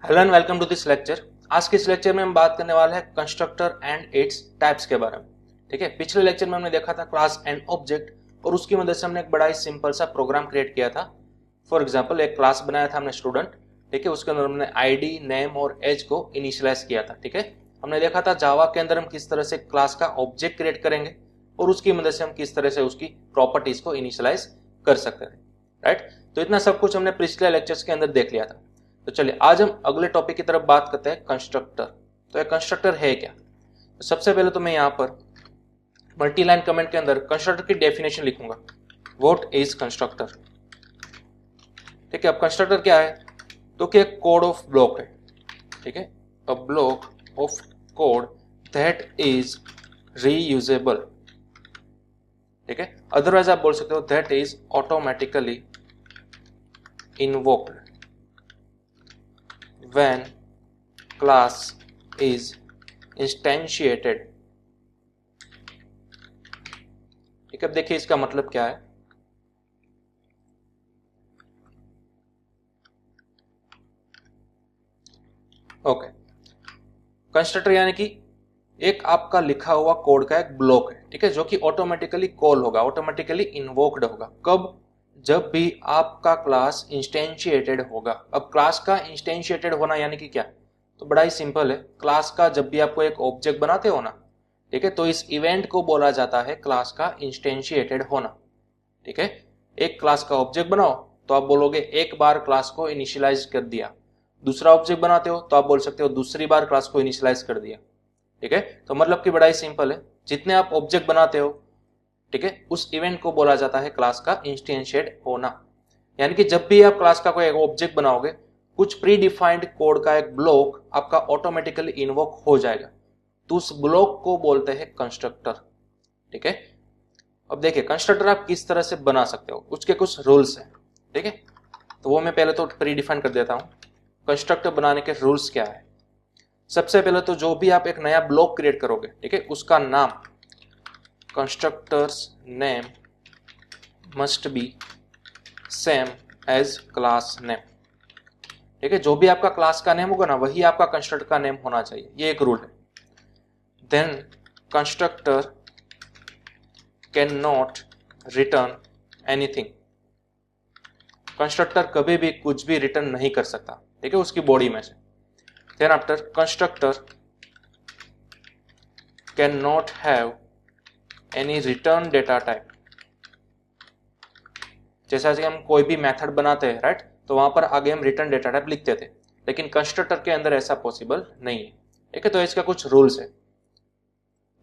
Hello and welcome to this lecture. आज के इस लेक्चर में हम बात करने वाले हैं कंस्ट्रक्टर एंड इट्स टाइप्स के बारे में। ठीक है, पिछले लेक्चर में हमने देखा था क्लास एंड ऑब्जेक्ट और उसकी मदद से हमने एक बड़ा ही सिंपल सा प्रोग्राम क्रिएट किया था। फॉर एग्जांपल एक क्लास बनाया था हमने स्टूडेंट। ठीक है, उसके अंदर हमने आईडी, नेम और एज को इनिशियलाइज किया था। ठीक है, हमने देखा था जावा के अंदर हम किस तरह से क्लास का ऑब्जेक्ट क्रिएट करेंगे और उसकी मदद से हम किस तरह से उसकी प्रॉपर्टीज को इनिशियलाइज कर सकते थे। राइट, तो इतना सब कुछ हमने पिछले लेक्चर्स के अंदर देख लिया था। तो चलिए आज हम अगले टॉपिक की तरफ बात करते हैं, कंस्ट्रक्टर। तो एक कंस्ट्रक्टर है क्या? तो सबसे पहले तो मैं यहाँ पर मल्टी लाइन कमेंट के अंदर कंस्ट्रक्टर की डेफिनेशन लिखूंगा। What is constructor? ठीक है, अब कंस्ट्रक्टर क्या है? तो क्या कोड ऑफ ब्लॉक है। ठीक है, a block of code that is reusable. ठीक है, अदरवाइज आप बोल सकते हो that is automatically invoked when class is instantiated। ठीक है, अब देखिए इसका मतलब क्या है। ओके, कंस्ट्रक्टर यानी कि एक आपका लिखा हुआ कोड का एक ब्लॉक है। ठीक है, जो कि ऑटोमेटिकली कॉल होगा, ऑटोमेटिकली इन्वोक्ड होगा। कब? जब भी आपका क्लास इंस्टेंशिएटेड होगा। अब क्लास का इंस्टेंशिएटेड होना यानी कि क्या? तो बड़ा ही सिंपल है। क्लास का जब भी आपको एक ऑब्जेक्ट बनाते हो ना, ठीक है, तो इस इवेंट को बोला जाता है क्लास का इंस्टेंशिएटेड होना। ठीक है, एक क्लास का ऑब्जेक्ट बनाओ तो आप बोलोगे एक बार क्लास को इनिशियलाइज कर दिया। दूसरा ऑब्जेक्ट बनाते हो तो आप बोल सकते हो दूसरी बार क्लास को इनिशियलाइज कर दिया। ठीक है, तो मतलब कि बड़ा ही सिंपल है। जितने आप ऑब्जेक्ट बनाते हो, ठीक है, उस इवेंट को बोला जाता है क्लास का इंस्टेंशिएट होना। यानी कि जब भी आप क्लास का कोई ऑब्जेक्ट बनाओगे, कुछ प्री डिफाइंड कोड का एक ब्लॉक आपका ऑटोमेटिकली इन्वोक हो जाएगा, तो उस ब्लॉक को बोलते हैं कंस्ट्रक्टर। ठीक है, अब देखिए कंस्ट्रक्टर आप किस तरह से बना सकते हो, उसके कुछ रूल्स हैं। ठीक है, तो वो मैं पहले तो प्री डिफाइन कर देता हूं। कंस्ट्रक्टर बनाने के रूल्स क्या है? सबसे पहले तो जो भी आप एक नया ब्लॉक क्रिएट करोगे, ठीक है, उसका नाम, constructor's name must be same as class name. ठीक है, जो भी आपका क्लास का नेम होगा ना, वही आपका कंस्ट्रक्टर का नेम होना चाहिए। ये एक रूल है। Then constructor can not return anything. Constructor कभी भी कुछ भी रिटर्न नहीं कर सकता, ठीक है, उसकी बॉडी में से। Then after constructor can not have any return data type. जैसा कि हम कोई भी मेथड बनाते हैं, राइट, तो वहां पर आगे हम रिटर्न डेटा टाइप लिखते थे, लेकिन कंस्ट्रक्टर के अंदर ऐसा पॉसिबल नहीं है। ठीक है, तो इसका कुछ रूल्स है।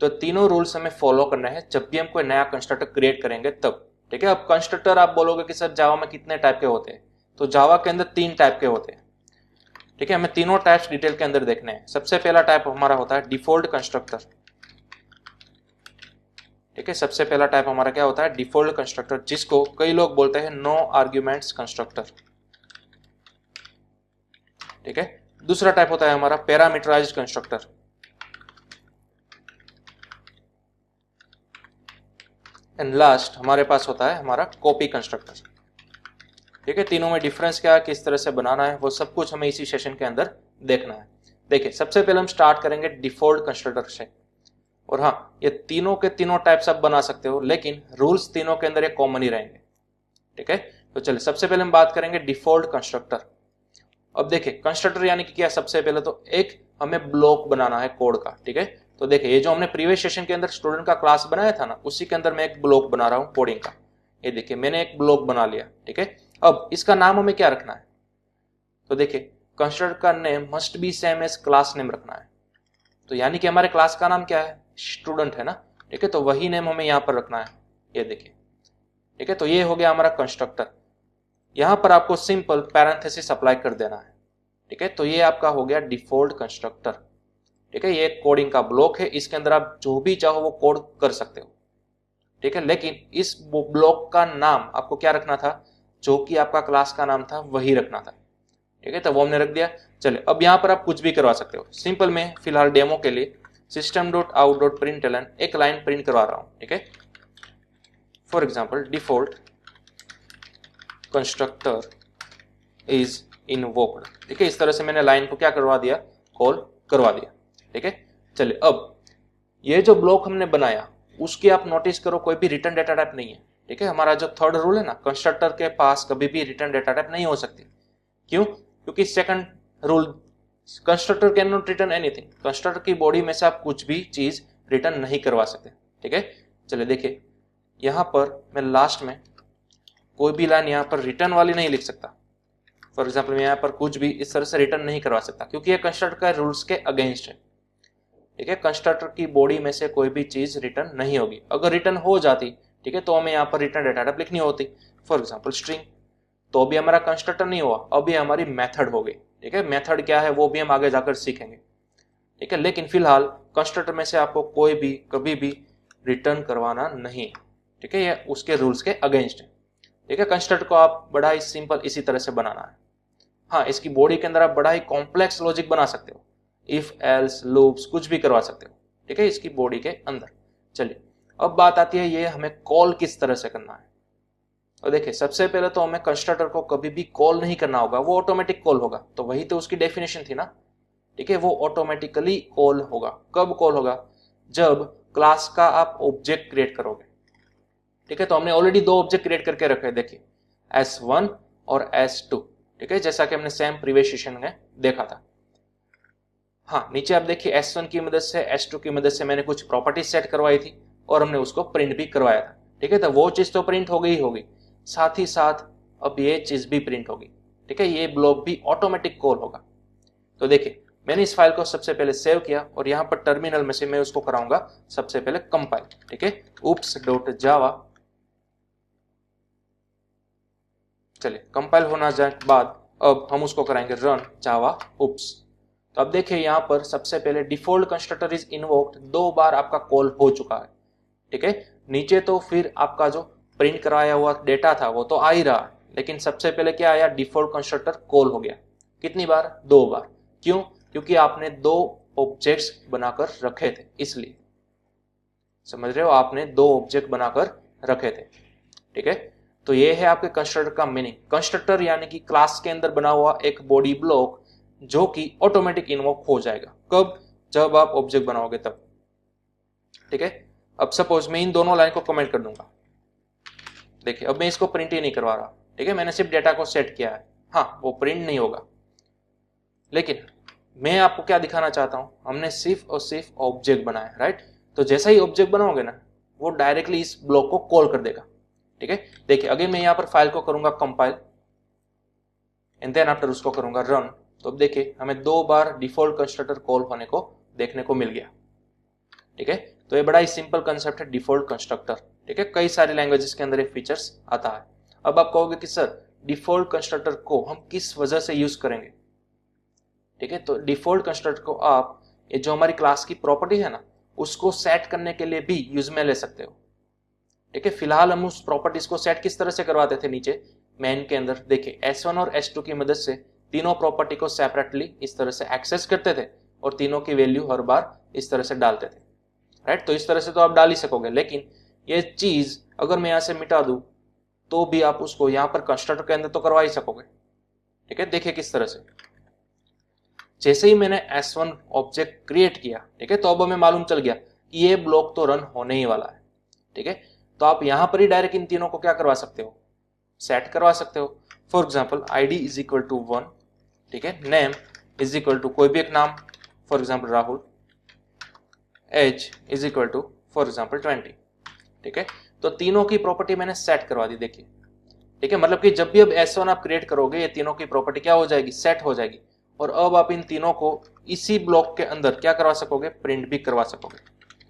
तो तीनों रूल्स हमें फॉलो करना है जब भी हम कोई नया कंस्ट्रक्टर क्रिएट करेंगे तब। ठीक है, अब कंस्ट्रक्टर आप बोलोगे कि सर जावा में कितने टाइप के होते हैं? तो जावा के अंदर 3 टाइप के होते हैं। ठीक है, हमें तीनों टाइप्स डिटेल के अंदर देखने हैं। सबसे पहला टाइप हमारा होता है डिफॉल्ट कंस्ट्रक्टर। ठीक है, सबसे पहला टाइप हमारा क्या होता है? डिफॉल्ट कंस्ट्रक्टर, जिसको कई लोग बोलते हैं नो आर्ग्यूमेंट्स कंस्ट्रक्टर। ठीक है, दूसरा टाइप होता है हमारा पैरामीटराइज्ड कंस्ट्रक्टर। एंड लास्ट हमारे पास होता है हमारा कॉपी कंस्ट्रक्टर। ठीक है, तीनों में डिफरेंस क्या है, किस तरह से बनाना है, वो सब कुछ हमें इसी सेशन के अंदर देखना है। देखिए सबसे पहले हम स्टार्ट करेंगे डिफॉल्ट कंस्ट्रक्टर से। और हाँ, ये तीनों के तीनों टाइप्स आप बना सकते हो, लेकिन रूल्स तीनों के अंदर एक कॉमन ही रहेंगे। ठीक है, तो चलिए सबसे पहले हम बात करेंगे डिफॉल्ट कंस्ट्रक्टर। अब देखिए कंस्ट्रक्टर यानी कि क्या? सबसे पहले तो एक हमें ब्लॉक बनाना है कोड का। ठीक है, तो देखिए ये जो हमने प्रीवियस सेशन के अंदर स्टूडेंट का क्लास बनाया था ना, उसी के अंदर मैं एक ब्लॉक बना रहा हूं कोडिंग का। ये देखिए मैंने एक ब्लॉक बना लिया। ठीक है, अब इसका नाम हमें क्या रखना है? तो देखिए कंस्ट्रक्टर का name must be same as class name रखना है। तो यानी कि हमारे क्लास का नाम क्या है? स्टूडेंट है ना। ठीक है, तो वही नेम हमें यहां पर रखना है। ये देखिए, ठीक है, तो ये हो गया हमारा कंस्ट्रक्टर। यहां पर आपको सिंपल पैरेंथेसिस अप्लाई कर देना है। ठीक है, तो ये आपका हो गया डिफॉल्ट कंस्ट्रक्टर। ठीक है, ये कोडिंग का ब्लॉक है, इसके अंदर आप जो भी चाहो वो कोड कर सकते हो। ठीक है, लेकिन इस ब्लॉक का नाम आपको क्या रखना था? जो कि आपका क्लास का नाम था वही रखना था। ठीक है, तो वो हमने रख दिया। चलिए अब यहां पर आप कुछ भी करवा सकते हो। सिंपल में फिलहाल डेमो के लिए system.out.println एक लाइन प्रिंट करवा रहा हूं। ठीक है, for example default constructor is इनवोक्ड। ठीक है, इस तरह से मैंने लाइन को क्या करवा दिया, कॉल करवा दिया। ठीक है, चलिए अब ये जो ब्लॉक हमने बनाया उसकी आप नोटिस करो कोई भी रिटर्न डेटा टाइप नहीं है। ठीक है, हमारा जो थर्ड रूल है ना, कंस्ट्रक्टर के पास कभी भी रिटर्न डेटा टाइप नहीं हो सकती। क्यों? क्योंकि second rule, constructor can not return anything. Constructor की बॉडी में से आप कुछ भी चीज रिटर्न नहीं करवा सकते। ठीक है, चलिए देखिए यहां पर मैं लास्ट में कोई भी लाइन यहां पर रिटर्न वाली नहीं लिख सकता। फॉर एग्जाम्पल मैं यहाँ पर कुछ भी इस तरह से रिटर्न नहीं करवा सकता क्योंकि ये कंस्ट्रक्टर का रूल्स के अगेंस्ट है। ठीक है, कंस्ट्रक्टर की बॉडी में से कोई भी चीज रिटर्न नहीं होगी। अगर रिटर्न हो जाती, ठीक है, तो हमें यहाँ पर रिटर्न डेटा टाइप लिखनी होती। फॉर एग्जाम्पल स्ट्रिंग, तो अभी हमारा कंस्ट्रक्टर नहीं हुआ, अभी हमारी मेथड हो गई। ठीक है, मेथड क्या है वो भी हम आगे जाकर सीखेंगे। ठीक है, लेकिन फिलहाल कंस्ट्रक्टर में से आपको कोई भी कभी भी रिटर्न करवाना नहीं। ठीक है, ये उसके रूल्स के अगेंस्ट है। ठीक है, कंस्ट्रक्टर को आप बड़ा ही सिंपल इसी तरह से बनाना है। हाँ, इसकी बॉडी के अंदर आप बड़ा ही कॉम्प्लेक्स लॉजिक बना सकते हो, इफ एल्स लूप्स कुछ भी करवा सकते हो। ठीक है, इसकी बॉडी के अंदर। चलिए अब बात आती है ये हमें कॉल किस तरह से करना है। और देखिए सबसे पहले तो हमें कंस्ट्रक्टर को कभी भी कॉल नहीं करना होगा, वो ऑटोमेटिक कॉल होगा। तो वही तो उसकी डेफिनेशन थी ना। ठीक है, वो ऑटोमेटिकली कॉल होगा। कब कॉल होगा? जब क्लास का आप ऑब्जेक्ट क्रिएट करोगे। ठीक है, तो हमने ऑलरेडी दो ऑब्जेक्ट क्रिएट करके रखे हैं, देखिए S1 और S2। ठीक है, जैसा कि हमने सेम प्रीवियस सेशन में देखा था। हाँ, नीचे आप देखिए S1 की मदद से S2 की मदद से मैंने कुछ प्रॉपर्टी सेट करवाई थी और हमने उसको प्रिंट भी करवाया था। ठीक है, तो वो चीज तो प्रिंट हो गई होगी, साथ ही साथ अब ये चीज भी प्रिंट होगी। ठीक है, ये ब्लॉक भी ऑटोमेटिक कॉल होगा। तो देखिए मैंने इस फाइल को सबसे पहले सेव किया और यहाँ पर टर्मिनल में से मैं उसको कराऊंगा सबसे पहले कंपाइल। ठीक है, oops.java। चलिए कंपाइल होना जाने के बाद अब हम उसको कराएंगे रन जावा oops। तो अब देखिए यहाँ पर सबसे पहले डिफॉल्ट कंस्ट्रक्टर इज इन्वोक्ड, 2 बार आपका कॉल हो चुका है। ठीक है, नीचे तो फिर आपका जो प्रिंट कराया हुआ डेटा था वो तो आ ही रहा है, लेकिन सबसे पहले क्या आया, डिफॉल्ट कंस्ट्रक्टर कॉल हो गया। कितनी बार? 2 बार। क्यों? क्योंकि आपने 2 ऑब्जेक्ट्स बनाकर रखे थे, इसलिए। समझ रहे हो, आपने 2 ऑब्जेक्ट बनाकर रखे थे। ठीक है, तो ये है आपके कंस्ट्रक्टर का मीनिंग। कंस्ट्रक्टर यानी कि क्लास के अंदर बना हुआ एक बॉडी ब्लॉक जो कि ऑटोमेटिक इन्वोक हो जाएगा। कब? जब आप ऑब्जेक्ट बनाओगे तब। ठीक है, अब सपोज मैं इन दोनों लाइन को कमेंट कर दूंगा। देखिए अब मैं इसको प्रिंट ही नहीं करवा रहा। ठीक है, मैंने सिर्फ डेटा को सेट किया है। हाँ, वो प्रिंट नहीं होगा, लेकिन मैं आपको क्या दिखाना चाहता हूं, हमने सिर्फ और सिर्फ ऑब्जेक्ट बनाया, राइट। तो जैसा ही ऑब्जेक्ट बनाओगे ना, वो डायरेक्टली इस ब्लॉक को कॉल कर देगा। ठीक है, देखिए अगर मैं यहाँ पर फाइल को करूंगा कंपाइल एंड देन आफ्टर उसको करूंगा रन, तो अब देखिए हमें 2 बार डिफॉल्ट कंस्ट्रक्टर कॉल होने को देखने को मिल गया। ठीक है, तो ये बड़ा ही सिंपल कंसेप्ट है डिफॉल्ट कंस्ट्रक्टर। ठीक है, कई सारे लैंग्वेजेस के अंदर ये फीचर्स आता है। अब आप कहोगे कि सर डिफॉल्ट कंस्ट्रक्टर को हम किस वजह से यूज करेंगे। ठीक है, तो डिफॉल्ट कंस्ट्रक्टर को आप ये जो हमारी क्लास की प्रॉपर्टी है ना, उसको सेट करने के लिए भी यूज में ले सकते हो। ठीक है, फिलहाल हम उस प्रॉपर्टीज को सेट किस तरह से करवाते थे, नीचे मेन के अंदर देखिए S1 और S2 की मदद से तीनों प्रॉपर्टी को सेपरेटली इस तरह से एक्सेस करते थे और तीनों की वैल्यू हर बार इस तरह से डालते थे, राइट। तो इस तरह से तो आप डाल ही सकोगे, लेकिन ये चीज अगर मैं यहां से मिटा दूं तो भी आप उसको यहां पर कंस्ट्रक्टर के अंदर तो करवा ही सकोगे। ठीक है, देखिए किस तरह से। जैसे ही मैंने S1 ऑब्जेक्ट क्रिएट किया, ठीक है, तो अब हमें मालूम चल गया कि ये ब्लॉक तो रन होने ही वाला है। ठीक है, तो आप यहां पर ही डायरेक्ट इन तीनों को क्या करवा सकते हो, सेट करवा सकते हो। For example ID is equal to 1। ठीक है, नेम इज इक्वल टू कोई भी एक नाम, for example Rahul. Age is equal to for example 20। ठीक है, तो तीनों की प्रॉपर्टी मैंने सेट करवा दी, देखिए। ठीक है, मतलब कि जब भी अब S1 आप क्रिएट करोगे ये तीनों की प्रॉपर्टी क्या हो जाएगी, सेट हो जाएगी। और अब आप इन तीनों को इसी ब्लॉक के अंदर क्या करवा सकोगे, प्रिंट भी करवा सकोगे।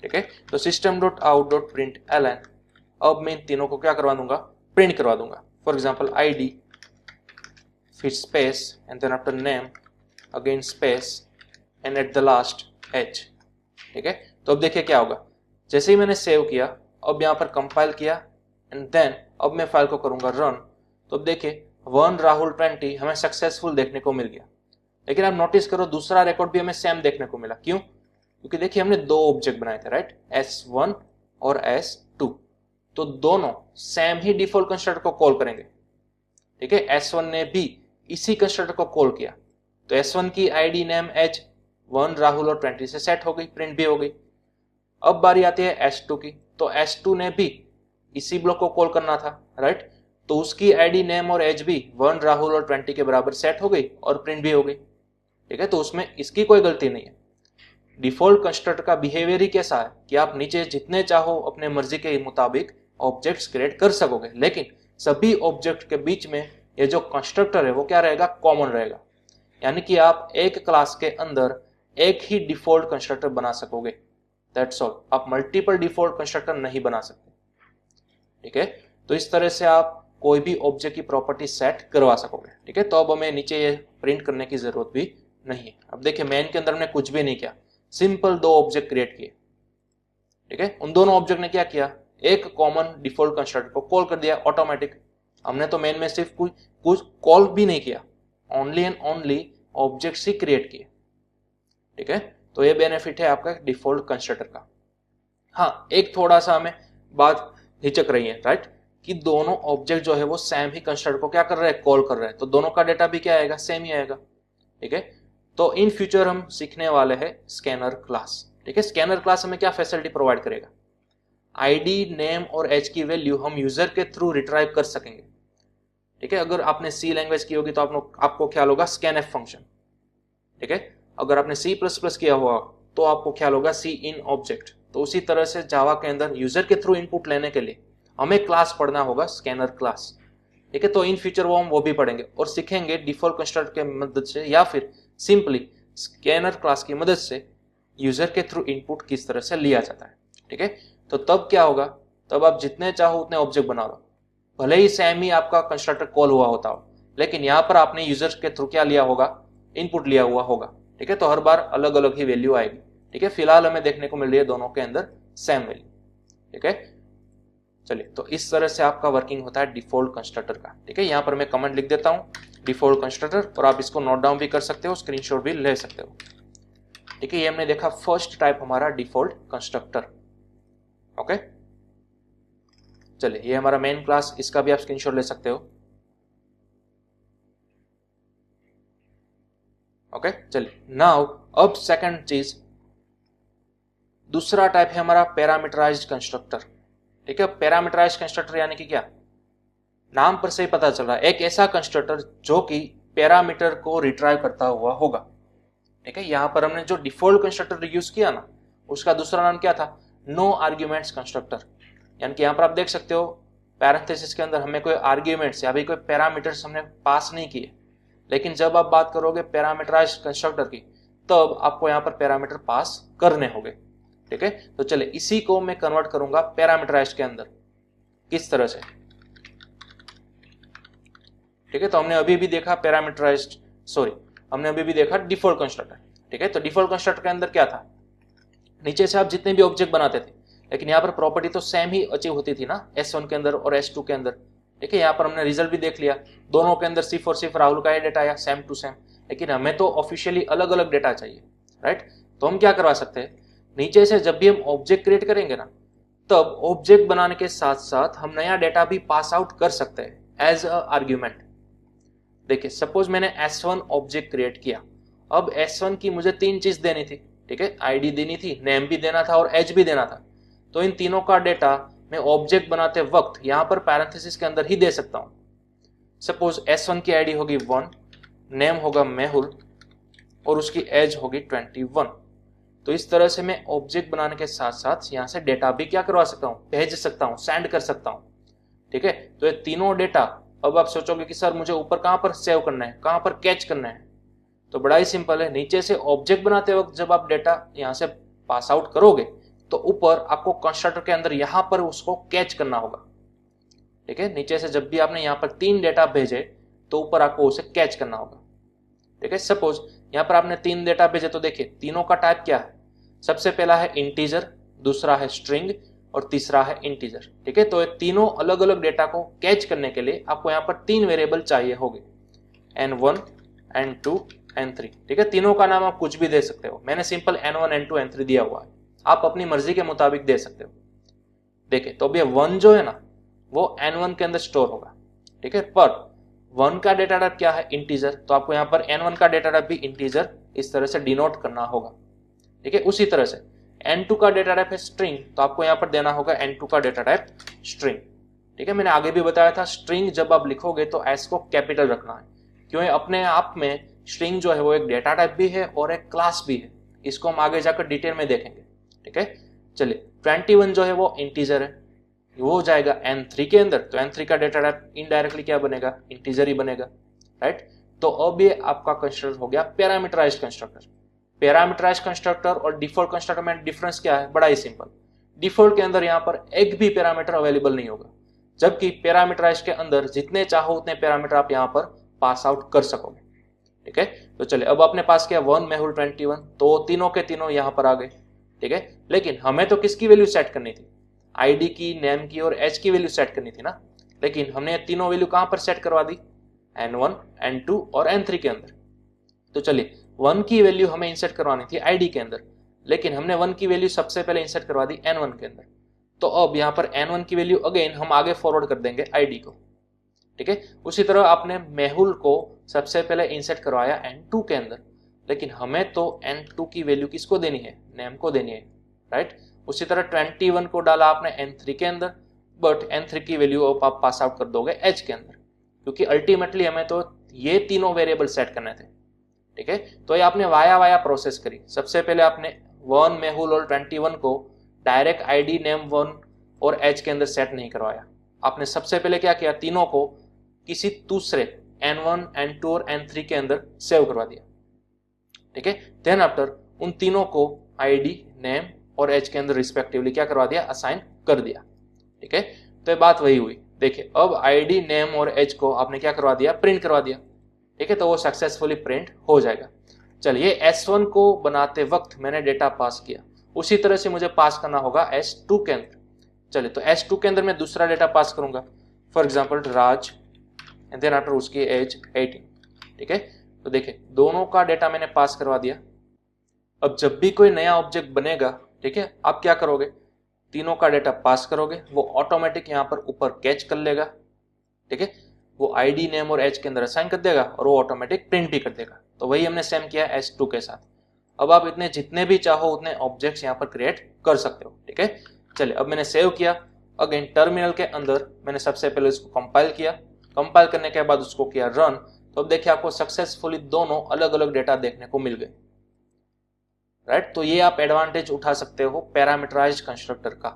ठीक है, तो system.out.println, अब मैं इन तीनों को क्या करवा दूंगा, प्रिंट करवा दूंगा। फॉर एग्जाम्पल ID फिर space and then after name again space and at the last age. ठीक है, तो अब देखिए क्या होगा, जैसे ही मैंने सेव किया, अब यहाँ पर कंपाइल किया एंड देन अब मैं फाइल को करूंगा रन, तो अब देखिए 1 राहुल 20 हमें सक्सेसफुल देखने को मिल गया। लेकिन आप नोटिस करो दूसरा रिकॉर्ड भी हमें सेम देखने को मिला। क्यों? क्योंकि देखिए हमने 2 ऑब्जेक्ट बनाए थे, राइट, S1 और S2, तो दोनों सेम ही डिफॉल्ट कंस्ट्रक्टर को कॉल करेंगे। ठीक है, S1 ने भी इसी कंस्ट्रक्टर को कॉल किया तो S1 की आईडी नेम एज 1 राहुल और 20 से सेट हो गई, प्रिंट भी हो गई। अब बारी आती है S2 की, तो S2 ने भी इसी ब्लॉक को कॉल करना था, राइट। तो उसकी आईडी नेम और एज भी 1 राहुल और 20 के बराबर सेट हो गई और प्रिंट भी हो गई, ठीक है। तो उसमें इसकी कोई गलती नहीं है। डिफॉल्ट कंस्ट्रक्टर का बिहेवियर ही कैसा है कि आप नीचे जितने चाहो अपने मर्जी के मुताबिक ऑब्जेक्ट्स क्रिएट कर सकोगे, लेकिन सभी ऑब्जेक्ट के बीच में ये जो कंस्ट्रक्टर है वो क्या रहेगा, कॉमन रहेगा। यानी कि आप एक क्लास के अंदर एक ही डिफॉल्ट कंस्ट्रक्टर बना सकोगे, दैट्स ऑल। आप मल्टीपल डिफॉल्ट कंस्ट्रक्टर नहीं बना सकते, ठीक है। तो इस तरह से आप कोई भी ऑब्जेक्ट की प्रॉपर्टी सेट करवा सकोगे, ठीक है। तो अब हमें नीचे ये प्रिंट करने की जरूरत भी नहीं है। अब देखिए मेन के अंदर हमने कुछ भी नहीं किया, सिंपल 2 ऑब्जेक्ट क्रिएट किए, ठीक है। उन दोनों ऑब्जेक्ट ने क्या किया, एक कॉमन डिफॉल्ट कंस्ट्रक्टर को कॉल कर दिया ऑटोमेटिक। हमने तो मेन में सिर्फ कुछ कॉल भी नहीं किया, only and only objects he create किए, ठीक है। तो ये बेनिफिट है आपका डिफॉल्ट कंस्ट्रक्टर का। हाँ, एक थोड़ा सा हमें बात हिचक रही है, राइट, कि दोनों ऑब्जेक्ट जो है वो सेम ही कंस्ट्रक्टर को क्या कर रहे हैं, कॉल कर रहे हैं, तो दोनों का डेटा भी क्या आएगा, सेम ही आएगा, ठीक है। तो इन फ्यूचर हम सीखने वाले हैं स्कैनर क्लास, ठीक है। स्कैनर क्लास हमें क्या फैसिलिटी प्रोवाइड करेगा, आईडी नेम और एज की वैल्यू हम यूजर के थ्रू रिट्राइव कर सकेंगे, ठीक है। अगर आपने सी लैंग्वेज की होगी तो आपको ख्याल होगा स्कैनएफ फंक्शन, ठीक है। अगर आपने C++ किया हुआ तो आपको ख्याल होगा सी इन ऑब्जेक्ट। तो उसी तरह से जावा के अंदर यूजर के थ्रू इनपुट लेने के लिए हमें क्लास पढ़ना होगा, स्कैनर क्लास, ठीक है। तो इन फ्यूचर हम वो भी पढ़ेंगे और सीखेंगे डिफॉल्ट कंस्ट्रक्टर के मदद से या फिर सिंपली स्कैनर क्लास की मदद से यूजर के थ्रू इनपुट किस तरह से लिया जाता है, ठीक है। तो तब क्या होगा, तब आप जितने चाहो उतने ऑब्जेक्ट बना लो, भले ही सेम ही आपका कंस्ट्रक्टर कॉल हुआ होता हो, लेकिन यहाँ पर आपने यूजर के थ्रू क्या लिया होगा, इनपुट लिया हुआ होगा, ठीक है। तो हर बार अलग अलग ही वैल्यू आएगी, ठीक है। फिलहाल हमें देखने को मिल रही है दोनों के अंदर सेम वैल्यू, ठीक है। चलिए, तो इस तरह से आपका वर्किंग होता है डिफॉल्ट कंस्ट्रक्टर का, ठीक है। यहाँ पर मैं कमेंट लिख देता हूँ डिफॉल्ट कंस्ट्रक्टर, और आप इसको नोट डाउन भी कर सकते हो, स्क्रीनशॉट भी ले सकते हो, ठीक है। ये हमने देखा फर्स्ट टाइप हमारा डिफॉल्ट कंस्ट्रक्टर, ओके। चलिए, ये हमारा मेन क्लास, इसका भी आप स्क्रीनशॉट ले सकते हो, ओके। चलिए, नाउ अब सेकंड चीज, दूसरा टाइप है हमारा पैरामीटराइज्ड कंस्ट्रक्टर, ठीक है। पैरामीटराइज्ड कंस्ट्रक्टर यानी कि क्या, नाम पर से ही पता चल रहा है, एक ऐसा कंस्ट्रक्टर जो कि पैरामीटर को रिट्राइव करता हुआ होगा, ठीक है। यहां पर हमने जो डिफॉल्ट कंस्ट्रक्टर यूज किया ना, उसका दूसरा नाम क्या था, नो आर्ग्यूमेंट्स कंस्ट्रक्टर। यानी कि यहां पर आप देख सकते हो पैरेंथेसिस के अंदर हमें कोई आर्ग्यूमेंट्स या भी कोई पैरामीटर्स हमने पास नहीं किए, लेकिन जब आप बात करोगे पैरामीटराइज्ड कंस्ट्रक्टर की, तब आपको यहां पर पैरामीटर पास करने होंगे, ठीक है। तो चले, इसी को मैं कन्वर्ट करूंगा पैरामीटराइज्ड के अंदर, किस तरह से, ठीक है। तो हमने अभी भी देखा हमने अभी भी देखा डिफॉल्ट कंस्ट्रक्टर, ठीक है। तो डिफॉल्ट कंस्ट्रक्टर के अंदर क्या था, नीचे से आप जितने भी ऑब्जेक्ट बनाते थे, लेकिन यहाँ पर प्रॉपर्टी तो सेम ही अचीव होती थी ना, S1 के अंदर और S2 के अंदर, ठीक है। यहाँ पर हमने रिजल्ट भी देख लिया, दोनों के अंदर सिर्फ और सिर्फ राहुल का ही डेटा आया सेम टू सेम, लेकिन हमें तो ऑफिशियली अलग अलग डेटा चाहिए, राइट। तो हम क्या करवा सकते हैं, नीचे से जब भी हम ऑब्जेक्ट क्रिएट करेंगे ना, तब ऑब्जेक्ट बनाने के साथ साथ हम नया डेटा भी पास आउट कर सकते हैं एज अ आर्ग्यूमेंट। देखिए, सपोज मैंने S1 ऑब्जेक्ट क्रिएट किया, अब S1 की मुझे 3 चीज देनी थी, ठीक है। आईडी देनी थी, नेम भी देना था और एज भी देना था। तो इन तीनों का डेटा मैं ऑब्जेक्ट बनाते वक्त यहां पर पैरेंथेसिस के अंदर ही दे सकता हूं। सपोज S1 की आईडी होगी 1, नेम होगा मेहुल और उसकी एज होगी 21। तो इस तरह से मैं ऑब्जेक्ट बनाने के साथ साथ यहां से डेटा भी क्या करवा सकता हूं, भेज सकता हूं, सेंड कर सकता हूं, ठीक है। तो ये तीनों डेटा, अब आप सोचोगे कि सर मुझे ऊपर कहां पर सेव करना है, कहां पर कैच करना है, तो बड़ा ही सिंपल है, नीचे से ऑब्जेक्ट बनाते वक्त जब आप डेटा यहां से पास आउट करोगे तो ऊपर आपको कंस्ट्रक्टर के अंदर यहां पर उसको कैच करना होगा, ठीक है। नीचे से जब भी आपने यहां पर 3 डेटा भेजे तो ऊपर आपको उसे कैच करना होगा, ठीक है। सपोज यहां पर आपने 3 डेटा भेजे, तो देखिए तीनों का टाइप क्या है, सबसे पहला है इंटीजर, दूसरा है स्ट्रिंग और तीसरा है इंटीजर, ठीक है। तो ये तीनों अलग अलग डेटा को कैच करने के लिए आपको यहां पर 3 वेरिएबल चाहिए होंगे, N1, N2, N3, ठीक है। तीनों का नाम आप कुछ भी दे सकते हो, मैंने सिंपल N1, N2, N3 दिया हुआ है, आप अपनी मर्जी के मुताबिक दे सकते हो। देखिए, तो अब ये 1 जो है ना, वो N1 के अंदर स्टोर होगा, ठीक है। पर 1 का डेटा टाइप क्या है, इंटीजर, तो आपको यहाँ पर n1 का डेटा टाइप भी इंटीजर इस तरह से डिनोट करना होगा। ठीक है, उसी तरह से n2 का डेटा टाइप है स्ट्रिंग, तो आपको यहाँ पर देना होगा n2 का डेटा टाइप स्ट्रिंग। ठीक है, मैंने आगे भी बताया था स्ट्रिंग जब आप लिखोगे तो s को कैपिटल रखना है, क्योंकि अपने आप में स्ट्रिंग जो है वो एक डेटा टाइप भी है और एक क्लास भी है। इसको हम आगे जाकर डिटेल में देखेंगे। ठीक है, चलिए 21 जो है वो इंटीजर है, वो हो जाएगा n3 के अंदर, तो n3 का डेटा टाइप इनडायरेक्टली क्या बनेगा, इंटीजर ही बनेगा। राइट, तो अब ये आपका कंस्ट्रक्टर हो गया पैरामीटराइज्ड कंस्ट्रक्टर। पैरामीटराइज्ड कंस्ट्रक्टर और डिफॉल्ट कंस्ट्रक्टर में डिफरेंस क्या है, बड़ा ही सिंपल। डिफॉल्ट के अंदर यहाँ पर एक भी पैरामीटर अवेलेबल नहीं होगा, जबकि पैरामीटराइज्ड के अंदर जितने चाहो उतने पैरामीटर आप यहाँ पर पास आउट कर सकोगे। ठीक है, तो चलिए अब आपने पास किया 1 मेहुल 21, तो तीनों के तीनों यहाँ पर आ गए। ठीक है, लेकिन हमें तो किसकी वैल्यू सेट करनी थी, आईडी की, नेम की और एज की वैल्यू सेट करनी थी ना, लेकिन हमने तीनों वैल्यू कहां पर सेट करवा दी, n1, n2 और n3 के अंदर। तो चलिए 1 की वैल्यू हमें इंसर्ट करवानी थी आईडी के अंदर, लेकिन हमने 1 की वैल्यू सबसे पहले इंसर्ट करवा दी n1 के अंदर, तो अब यहाँ पर n1 की वैल्यू अगेन हम आगे फॉरवर्ड कर देंगे आईडी को। ठीक है, उसी तरह आपने मेहुल को सबसे पहले इंसर्ट करवाया n2 के अंदर, लेकिन हमें तो n2 की वैल्यू किसको देनी है, नेम को देनी है। राइट, उसी तरह 21 को डाला आपने n3 के अंदर, बट n3 की वैल्यू आप पास आउट कर दोगे h के अंदर, क्योंकि अल्टीमेटली हमें तो ये तीनों वेरिएबल सेट करने थे। ठीक है, तो ये आपने वाया वाया प्रोसेस करी। सबसे पहले आपने 1 मेहुल और 21 को डायरेक्ट आईडी, नेम 1 और h के अंदर सेट नहीं करवाया। आपने सबसे पहले क्या किया, तीनों को किसी दूसरे n1, n2 और n3 के अंदर सेव करवा दिया। ठीक है, देन आफ्टर उन तीनों को आईडी, नेम और एज के अंदर रिस्पेक्टिवली क्या करवा दिया, असाइन कर दिया। ठीक है, तो ये बात वही हुई। देखिए अब आईडी, नेम और एज को आपने क्या करवा दिया, प्रिंट करवा दिया। ठीक है, तो वो सक्सेसफुली प्रिंट हो जाएगा। चलिए S1 को बनाते वक्त मैंने डेटा पास किया, उसी तरह से मुझे पास करना होगा S2 के अंदर। चलिए तो S2 के अंदर मैं दूसरा डेटा पास करूंगा, for example Raj, and then after उसकी एज 18। ठीक है, तो देखिए दोनों का डेटा मैंने पास करवा दिया। अब जब भी कोई नया ऑब्जेक्ट बनेगा, ठीक है, आप क्या करोगे, तीनों का डेटा पास करोगे, वो ऑटोमेटिक यहाँ पर ऊपर कैच कर लेगा। ठीक है, वो आईडी, नेम और एज के अंदर असाइन कर देगा और वो ऑटोमेटिक प्रिंट भी कर देगा। तो वही हमने सेम किया S2 के साथ। अब आप इतने जितने भी चाहो उतने ऑब्जेक्ट्स यहाँ पर क्रिएट कर सकते हो। ठीक है, चलिए अब मैंने सेव किया, अगेन टर्मिनल के अंदर मैंने सबसे पहले इसको कंपाइल किया, कंपाइल करने के बाद उसको किया रन। तो अब देखिए आपको सक्सेसफुली दोनों अलग अलग डेटा देखने को मिल गए। राइट, तो ये आप एडवांटेज उठा सकते हो पैरामीटराइज्ड कंस्ट्रक्टर का।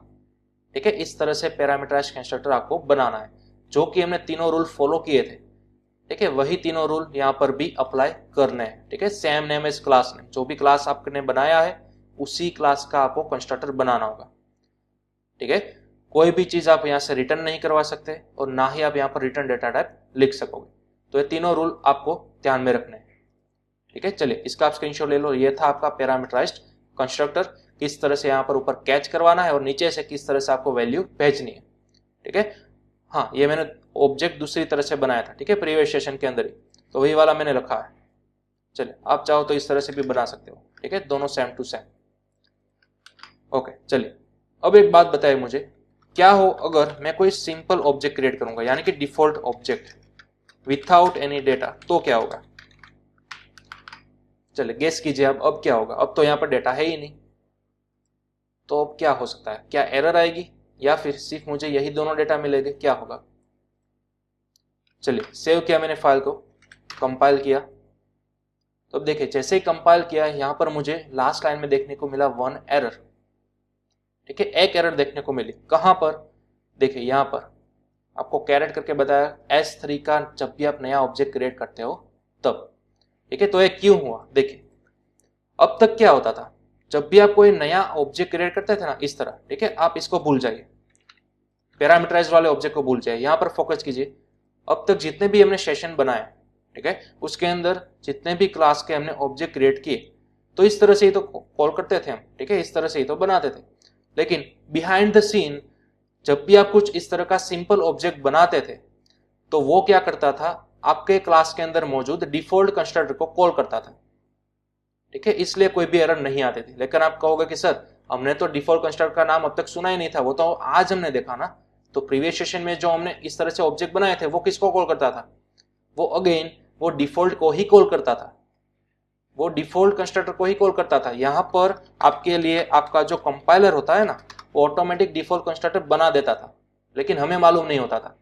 ठीक है, इस तरह से पैरामीटराइज्ड कंस्ट्रक्टर आपको बनाना है, जो कि हमने तीनों रूल फॉलो किए थे। ठीक है, वही तीनों रूल यहाँ पर भी अप्लाई करने हैं। ठीक है, same name as class name, जो भी क्लास आपने बनाया है उसी क्लास का आपको कंस्ट्रक्टर बनाना होगा। ठीक है, कोई भी चीज आप यहाँ से रिटर्न नहीं करवा सकते और ना ही आप यहाँ पर रिटर्न डेटा टाइप लिख सकोगे। तो ये तीनों रूल आपको ध्यान में रखने हैं। ठीक है, चलिए इसका आप स्क्रीनशॉट ले लो। ये था आपका पैरामीटराइज्ड कंस्ट्रक्टर, किस तरह से यहाँ पर ऊपर कैच करवाना है और नीचे से किस तरह से आपको वैल्यू भेजनी है। ठीक है, हाँ ये मैंने ऑब्जेक्ट दूसरी तरह से बनाया था। ठीक है, प्रीवियस सेशन के अंदर ही, तो वही वाला मैंने रखा है। चलिए आप चाहो तो इस तरह से भी बना सकते हो। ठीक है, दोनों सेम टू सेम। ओके, चलिए अब एक बात बताइए मुझे, क्या हो अगर मैं कोई सिंपल ऑब्जेक्ट क्रिएट करूंगा, यानी कि default object without any data, तो क्या होगा? चलिए गेस कीजिए अब क्या होगा। अब तो यहाँ पर डेटा है ही नहीं, तो अब क्या हो सकता है? क्या एरर आएगी या फिर सिर्फ मुझे यही दोनों डेटा मिलेंगे? क्या होगा? चलिए सेव किया मैंने फाइल को, कंपाइल किया। तो अब देखिए जैसे ही कंपाइल किया, यहाँ पर मुझे लास्ट लाइन में देखने को मिला 1 एरर। ठीक है, एक एरर देखने को मिली। कहां पर? देखिए यहाँ पर आपको कैरेट करके बताया S3 का जब भी आप नया ऑब्जेक्ट क्रिएट करते हो तब। ठीक है, तो ये क्यों हुआ? देखिए अब तक क्या होता था, जब भी आप कोई नया ऑब्जेक्ट क्रिएट करते थे ना इस तरह, ठीक है, आप इसको भूल जाइए, पैरामीटराइज्ड वाले ऑब्जेक्ट को भूल जाइए, यहाँ पर फोकस कीजिए। अब तक जितने भी हमने सेशन बनाए, ठीक है, उसके अंदर जितने भी क्लास के हमने ऑब्जेक्ट क्रिएट किए, तो इस तरह से ही तो कॉल करते थे हम। ठीक है, इस तरह से ही तो बनाते थे। लेकिन बिहाइंड द सीन जब भी आप कुछ इस तरह का सिंपल ऑब्जेक्ट बनाते थे, तो वो क्या करता था, आपके क्लास के अंदर मौजूद डिफॉल्ट कंस्ट्रक्टर को कॉल करता था। ठीक है, इसलिए कोई भी एरर नहीं आती थी। लेकिन आप कहोगे कि सर हमने तो डिफॉल्ट कंस्ट्रक्टर का नाम अब तक सुना ही नहीं था, वो तो आज हमने देखा ना। तो प्रीवियस सेशन में जो हमने इस तरह से ऑब्जेक्ट बनाए थे वो किसको कॉल करता था? वो अगेन वो डिफॉल्ट को ही कॉल करता था, वो डिफॉल्ट कंस्ट्रक्टर को ही कॉल करता था। यहां पर आपके लिए आपका जो कंपाइलर होता है ना, वो ऑटोमेटिक डिफॉल्ट कंस्ट्रक्टर बना देता था, लेकिन हमें मालूम नहीं होता था।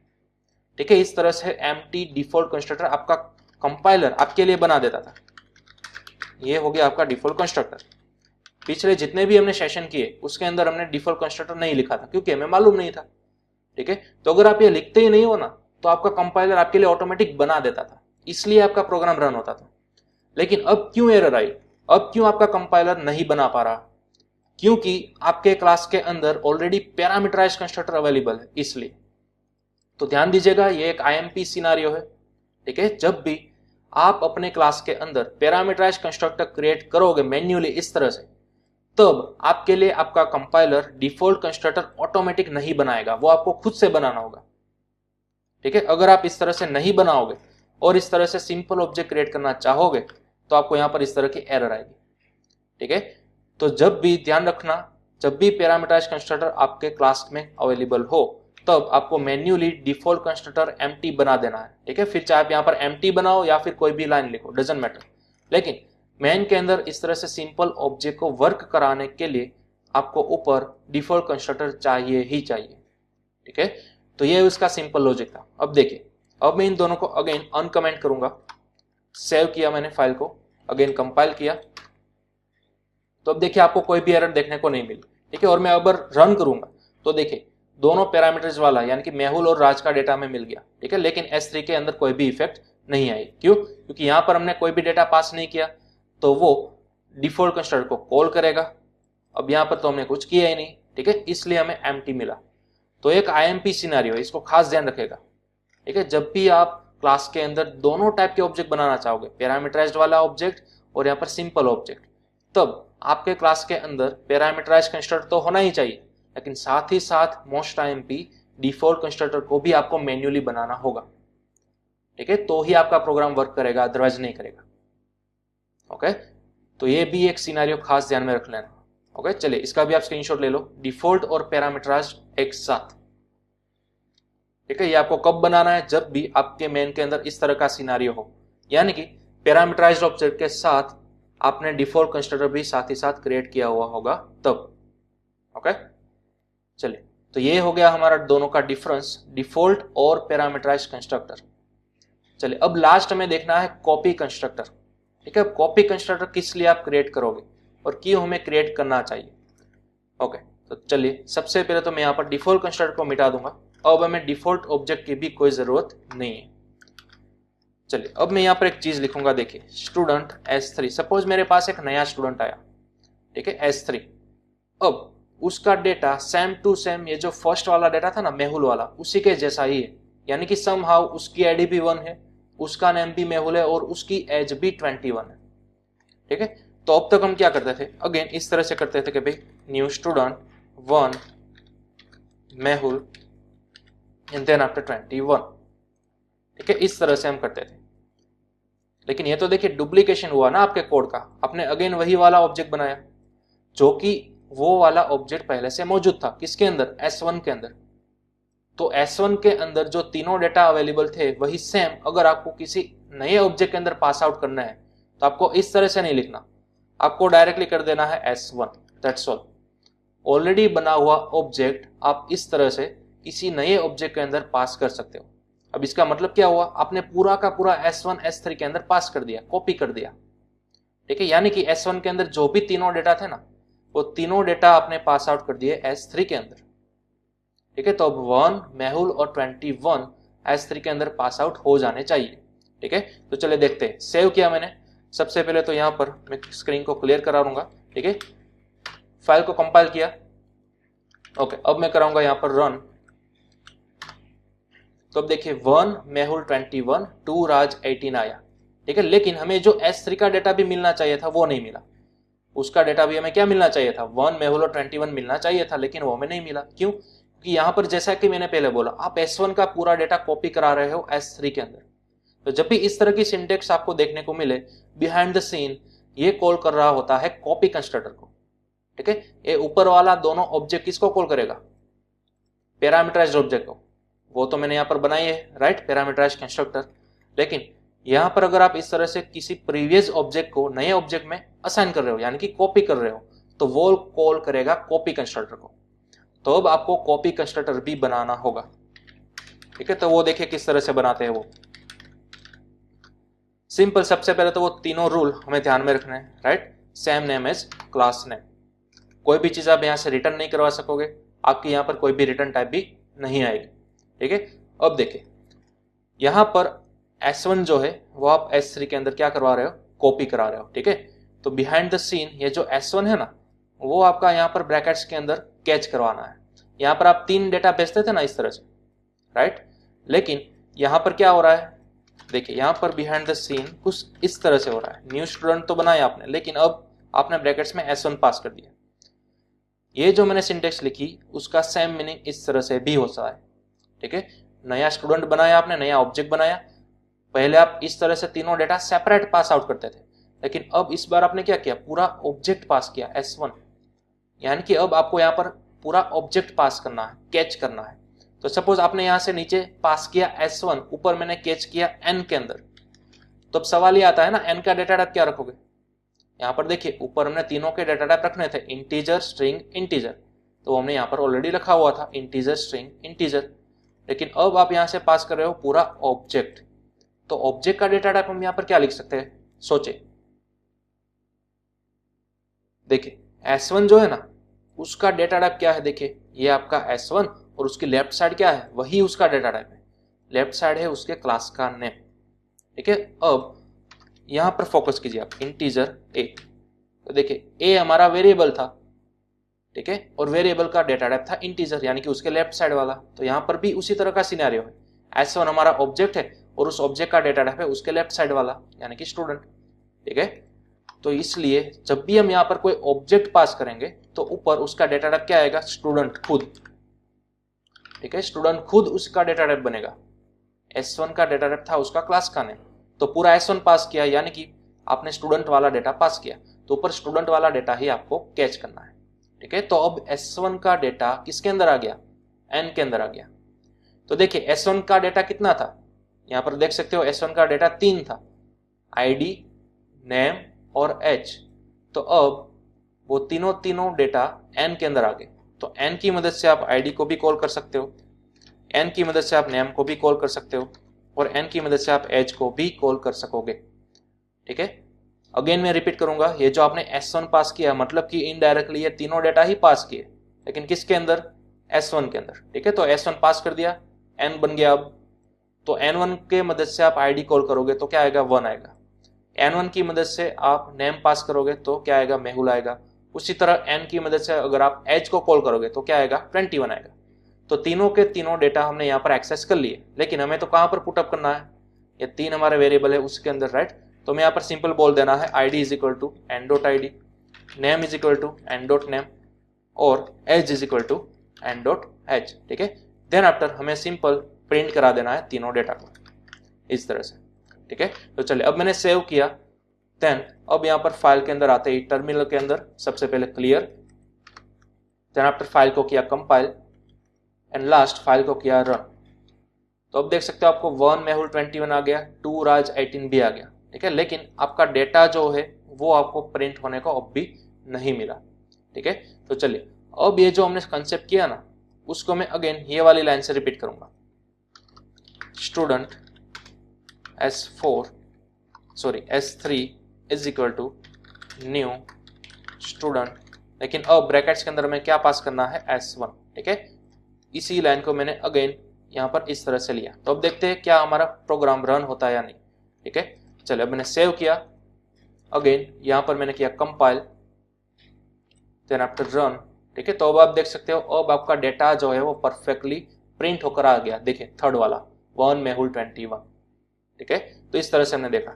ठीक है, इस तरह से एम्प्टी डिफॉल्ट कंस्ट्रक्टर आपका कंपाइलर आपके लिए बना देता था। ये हो गया आपका डिफॉल्ट कंस्ट्रक्टर। पिछले जितने भी हमने सेशन किए उसके अंदर हमने डिफॉल्ट कंस्ट्रक्टर नहीं लिखा था, क्योंकि हमें मालूम नहीं था। ठीक है, तो अगर आप ये लिखते ही नहीं हो ना, तो आपका कंपाइलर आपके लिए ऑटोमेटिक बना देता था, इसलिए आपका प्रोग्राम रन होता था। लेकिन अब क्यों एरर आई, अब क्यों आपका कंपाइलर नहीं बना पा रहा? क्योंकि आपके क्लास के अंदर ऑलरेडी पैरामीटराइज्ड कंस्ट्रक्टर अवेलेबल है, इसलिए। तो ध्यान दीजिएगा, ये एक आईएमपी सिनारियो है। ठीक है, जब भी आप अपने क्लास के अंदर पैरामीटराइज्ड कंस्ट्रक्टर क्रिएट करोगे मैन्युअली इस तरह से, तब आपके लिए आपका कंपाइलर डिफॉल्ट कंस्ट्रक्टर ऑटोमेटिक नहीं बनाएगा, वो आपको खुद से बनाना होगा। ठीक है, अगर आप इस तरह से नहीं बनाओगे और इस तरह से सिंपल ऑब्जेक्ट क्रिएट करना चाहोगे, तो आपको यहां पर इस तरह की एरर आएगी। ठीक है, तो जब भी ध्यान रखना, जब भी पैरामीटराइज्ड कंस्ट्रक्टर आपके क्लास में अवेलेबल हो, तब आपको मैन्युअली डिफॉल्ट कंस्ट्रक्टर एम्प्टी बना देना है। ठीक है, फिर चाहे आप यहां पर एम्प्टी बनाओ या फिर कोई भी लाइन लिखो, डजंट मैटर। लेकिन मेन के अंदर इस तरह से सिंपल ऑब्जेक्ट को वर्क कराने के लिए आपको ऊपर डिफॉल्ट कंस्ट्रक्टर चाहिए ही चाहिए। ठीक है, तो ये उसका सिंपल लॉजिक था। अब देखिए, अब मैं इन दोनों को अगेन अनकमेंट करूंगा। सेव किया मैंने फाइल को, अगेन कंपाइल किया, तो अब देखिए आपको कोई भी एरर देखने को नहीं मिली। ठीक है, और मैं अब रन करूंगा तो देखिए दोनों पैरामीटर्स वाला यानी कि मेहुल और राज का डेटा में मिल गया। ठीक है, लेकिन S3 के अंदर कोई भी इफेक्ट नहीं आई। क्यों? क्योंकि यहां पर हमने कोई भी डेटा पास नहीं किया, तो वो डिफॉल्ट कंस्ट्रक्टर को कॉल करेगा। अब यहां पर तो हमने कुछ किया ही नहीं। ठीक है, इसलिए हमें एम्प्टी मिला। तो एक आईएमपी सिनेरियो, इसको खास ध्यान रखेगा। ठीक है, जब भी आप क्लास के अंदर दोनों टाइप के ऑब्जेक्ट बनाना चाहोगे, पैरामीटराइज्ड वाला ऑब्जेक्ट और यहाँ पर सिंपल ऑब्जेक्ट, तब आपके क्लास के अंदर पैरामीटराइज्ड कंस्ट्रक्टर तो होना ही चाहिए, लेकिन साथ ही साथ मोस्ट आईएमपी डिफॉल्ट कंस्ट्रक्टर को भी आपको मैन्युअली बनाना होगा। ठीक है, तो ही आपका प्रोग्राम वर्क करेगा, अदरवाइज नहीं करेगा। ओके, तो ये भी एक सिनेरियो खास ध्यान में रख लेना। ओके, चलिए इसका भी आप स्क्रीनशॉट ले लो, डिफॉल्ट और पैरामीटराइज्ड एक साथ। ठीक है, ये आपको कब बनाना है? जब भी आपके मेन के अंदर इस तरह का सिनेरियो हो, यानी कि पैरामीटराइज्ड ऑब्जेक्ट के साथ आपने डिफॉल्ट कंस्ट्रक्टर भी साथ ही साथ क्रिएट किया हुआ होगा तब। ओके, चलिए, तो ये हो गया हमारा दोनों का डिफरेंस, डिफॉल्ट और पैरामीटराइज्ड कंस्ट्रक्टर। चलिए, अब लास्ट में देखना है कॉपी कंस्ट्रक्टर। ठीक है, कॉपी कंस्ट्रक्टर किस लिए आप क्रिएट करोगे और क्यों हमें क्रिएट करना चाहिए। ओके, तो चलिए सबसे पहले तो मैं यहाँ पर डिफॉल्ट कंस्ट्रक्टर को मिटा दूंगा। अब हमें डिफॉल्ट ऑब्जेक्ट की भी कोई जरूरत नहीं है। चलिए, अब मैं यहाँ पर एक चीज लिखूंगा, देखिए स्टूडेंट S3। सपोज मेरे पास एक नया स्टूडेंट आया, ठीक है, S3। अब उसका डेटा सेम टू सेम ये जो फर्स्ट वाला डेटा था ना, मेहुल वाला, उसी के जैसा ही है। यानी कि समहाउ उसकी आईडी भी 1 है, उसका नेम भी मेहुल है और उसकी एज भी 21 है। ठीक है, तो अब तक हम क्या करते थे, अगेन इस तरह से करते थे कि भाई new student 1 Mehul and then after 21। ठीक है, इस तरह से हम करते थे। लेकिन ये तो देखिए डुप्लीकेशन हुआ ना आपके कोड का। आपने अगेन वही वाला ऑब्जेक्ट बनाया, जो कि वो वाला ऑब्जेक्ट पहले से मौजूद था किसके अंदर, S1 के अंदर। तो S1 के अंदर जो तीनों डेटा अवेलेबल थे वही सेम अगर आपको किसी नए ऑब्जेक्ट के अंदर पास आउट करना है, तो आपको इस तरह से नहीं लिखना, आपको डायरेक्टली कर देना है S1, दैट्स ऑल। ऑलरेडी बना हुआ ऑब्जेक्ट आप इस तरह से किसी नए ऑब्जेक्ट के अंदर पास कर सकते हो। अब इसका मतलब क्या हुआ, आपने पूरा का पूरा S1 S3 के अंदर पास कर दिया, कॉपी कर दिया। ठीक है, यानी कि S1 के अंदर जो भी तीनों डेटा थे ना, वो तीनों डेटा आपने पास आउट कर दिए S3 के अंदर। ठीक है, तो अब 1 मेहुल और 21 S3 के अंदर पास आउट हो जाने चाहिए। ठीक है, तो चले देखते हैं। सेव किया मैंने। सबसे पहले तो यहां पर मैं स्क्रीन को क्लियर करा लूंगा। ठीक है, फाइल को कंपाइल किया। ओके, अब मैं कराऊंगा यहां पर रन। तो अब देखिए 1 मेहुल 21 2 राज 18 आया। ठीक है, लेकिन हमें जो S3 का डेटा भी मिलना चाहिए था वो नहीं मिला। उसका डेटा भी हमें क्या मिलना चाहिए था, 1 मेहुल और 21 मिलना चाहिए था, लेकिन वो हमें नहीं मिला। क्यों? क्योंकि यहां पर जैसा कि मैंने पहले बोला, आप S1 का पूरा डेटा कॉपी करा रहे हो S3 के अंदर। तो जब भी इस तरह की सिंटेक्स आपको देखने को मिले बिहाइंड द सीन, ये कॉल कर रहा होता है कॉपी कंस्ट्रक्टर को। ठीक है, ये ऊपर वाला दोनों ऑब्जेक्ट किसको कॉल करेगा, पैरामीटराइज्ड ऑब्जेक्ट को। वो तो मैंने यहां पर बनाई है, राइट, पैरामीटराइज्ड कंस्ट्रक्टर। लेकिन यहाँ पर अगर आप इस तरह से किसी प्रीवियस ऑब्जेक्ट को नए ऑब्जेक्ट में असाइन कर रहे हो, यानी कि कॉपी कर रहे हो, तो वो कॉल करेगा कॉपी कंस्ट्रक्टर को। तो अब आपको कॉपी कंस्ट्रक्टर भी बनाना होगा, ठीक है। तो वो देखिए किस तरह से बनाते हैं वो। सिंपल, सबसे पहले तो वो तीनों रूल हमें ध्यान में रखना है, right. Same name as class name, कोई भी चीज आप यहाँ से रिटर्न नहीं करवा सकोगे, आपकी यहाँ पर कोई भी रिटर्न टाइप भी नहीं आएगी, ठीक है। अब देखिए यहाँ पर S1 जो है वो आप S3 के अंदर क्या करवा रहे हो, कॉपी करा रहे हो, ठीक है। तो बिहाइंड द सीन ये जो S1 है ना, वो आपका यहाँ पर ब्रैकेट्स के अंदर कैच करवाना है। यहाँ पर आप 3 डेटा भेजते थे ना इस तरह से, राइट। लेकिन यहाँ पर क्या हो रहा है, देखिए यहाँ पर बिहाइंड द सीन कुछ इस तरह से हो रहा है। न्यू स्टूडेंट तो बनाया आपने, लेकिन अब आपने ब्रैकेट्स में S1 पास कर दिया। ये जो मैंने सिंटेक्स लिखी उसका सेम मीनिंग इस तरह से भी होता है, ठीक है। नया स्टूडेंट बनाया आपने, नया ऑब्जेक्ट बनाया। पहले आप इस तरह से तीनों डेटा सेपरेट पास आउट करते थे, लेकिन अब इस बार आपने क्या किया, पूरा ऑब्जेक्ट पास किया S1, यानी कि अब आपको यहाँ पर पूरा ऑब्जेक्ट पास करना है, कैच करना है। तो सपोज आपने यहाँ से नीचे पास किया S1, ऊपर मैंने कैच किया N के अंदर, तो अब सवाल ये आता है ना, N का डेटा टाइप क्या रखोगे। यहाँ पर देखिए ऊपर हमने तीनों के डेटा टाइप रखने थे, इंटीजर, स्ट्रिंग, इंटीजर, तो हमने यहाँ पर ऑलरेडी रखा हुआ था इंटीजर, स्ट्रिंग, इंटीजर। लेकिन अब आप यहाँ से पास कर रहे हो पूरा ऑब्जेक्ट, तो ऑब्जेक्ट का डेटा टाइप हम यहाँ पर क्या लिख सकते हैं, सोचे। देखिए S1 जो है ना, उसका डेटा टाइप क्या है, देखिए ये आपका S1 और उसकी लेफ्ट साइड क्या है, वही उसका डेटा टाइप है। लेफ्ट साइड है उसके क्लास का नेम, ठीक है। अब यहां पर फोकस कीजिए आप, इंटीजर ए। तो देखिए ए हमारा वेरिएबल था, ठीक है, और वेरिएबल का डेटा टाइप था इंटीजर, यानी कि उसके लेफ्ट साइड वाला। तो यहां पर भी उसी तरह का सिनेरियो है। S1 हमारा ऑब्जेक्ट है और उस ऑब्जेक्ट का डेटा टाइप है उसके लेफ्ट साइड वाला, यानी कि स्टूडेंट, ठीक है। तो इसलिए जब भी हम यहाँ पर कोई ऑब्जेक्ट पास करेंगे तो ऊपर उसका डेटा टाइप क्या आएगा, स्टूडेंट खुद, ठीक है। स्टूडेंट खुद उसका डेटा टाइप बनेगा। S1 का डेटा टाइप था उसका क्लास का नेम, तो पूरा S1 पास किया, यानी कि आपने स्टूडेंट वाला डेटा पास किया, तो ऊपर स्टूडेंट वाला डेटा ही आपको कैच करना है, ठीक है। तो अब S1 का डेटा किसके अंदर आ गया, N के अंदर आ गया। तो देखिए S1 का डेटा कितना था, यहाँ पर देख सकते हो S1 का डेटा 3 था, ID, नेम और H। तो अब वो तीनों डेटा N के अंदर आ गए। तो N की मदद से आप ID को भी कॉल कर सकते हो, N की मदद से आप नेम को भी कॉल कर सकते हो, और N की मदद से आप H को भी कॉल कर सकोगे, ठीक है। अगेन मैं रिपीट करूंगा, ये जो आपने S1 पास किया, मतलब कि इनडायरेक्टली ये तीनों डेटा ही पास किए, लेकिन किसके अंदर, S1 के अंदर, ठीक है। तो S1 पास कर दिया, N बन गया अब। तो N1 के मदद से आप ID कॉल करोगे तो क्या आएगा, 1 आएगा। N1 की मदद से आप नेम पास करोगे तो क्या आएगा, मेहुल आएगा। उसी तरह N की मदद से अगर आप H को कॉल करोगे तो क्या आएगा, 21 आएगा। तो तीनों के तीनों डेटा हमने यहाँ पर एक्सेस कर लिए, लेकिन हमें तो कहाँ पर पुटअप करना है, ये 3 हमारे वेरिएबल है उसके अंदर, राइट। तो मैं यहाँ पर सिंपल बोल देना है ID is equal to n dot ID, name is equal to n dot name, और H is equal to n dot H, ठीक है। देन आफ्टर हमें सिंपल प्रिंट करा देना है तीनों डेटा को इस तरह से, ठीक है। तो चलिए अब मैंने सेव किया, देन अब यहाँ पर फाइल के अंदर आते ही टर्मिनल के अंदर सबसे पहले क्लियर, देन आफ्टर फाइल को किया कंपाइल, एंड लास्ट फाइल को किया रन। तो अब देख सकते हो आपको 1 मेहुल 21 आ गया, 2 राज 18 भी आ गया, ठीक है। लेकिन आपका डेटा जो है वो आपको प्रिंट होने को अब भी नहीं मिला, ठीक है। तो चलिए अब ये जो हमने कंसेप्ट किया ना, उसको मैं अगेन ये वाली लाइन से रिपीट करूंगा, student S3 is equal to new student, लेकिन अब ब्रैकेट्स के अंदर में क्या पास करना है, S1, ठीक है। इसी लाइन को मैंने अगेन यहाँ पर इस तरह से लिया। तो अब देखते हैं क्या हमारा प्रोग्राम रन होता है या नहीं, ठीक है। चलिए अब मैंने सेव किया, अगेन यहाँ पर मैंने किया कंपाइल, देन आफ्टर रन, ठीक है। तो अब आप देख सकते हो अब आपका डेटा जो है वो परफेक्टली प्रिंट होकर आ गया, देखिए थर्ड वाला 1 मेहुल 21, ठीक है। तो इस तरह से हमने देखा।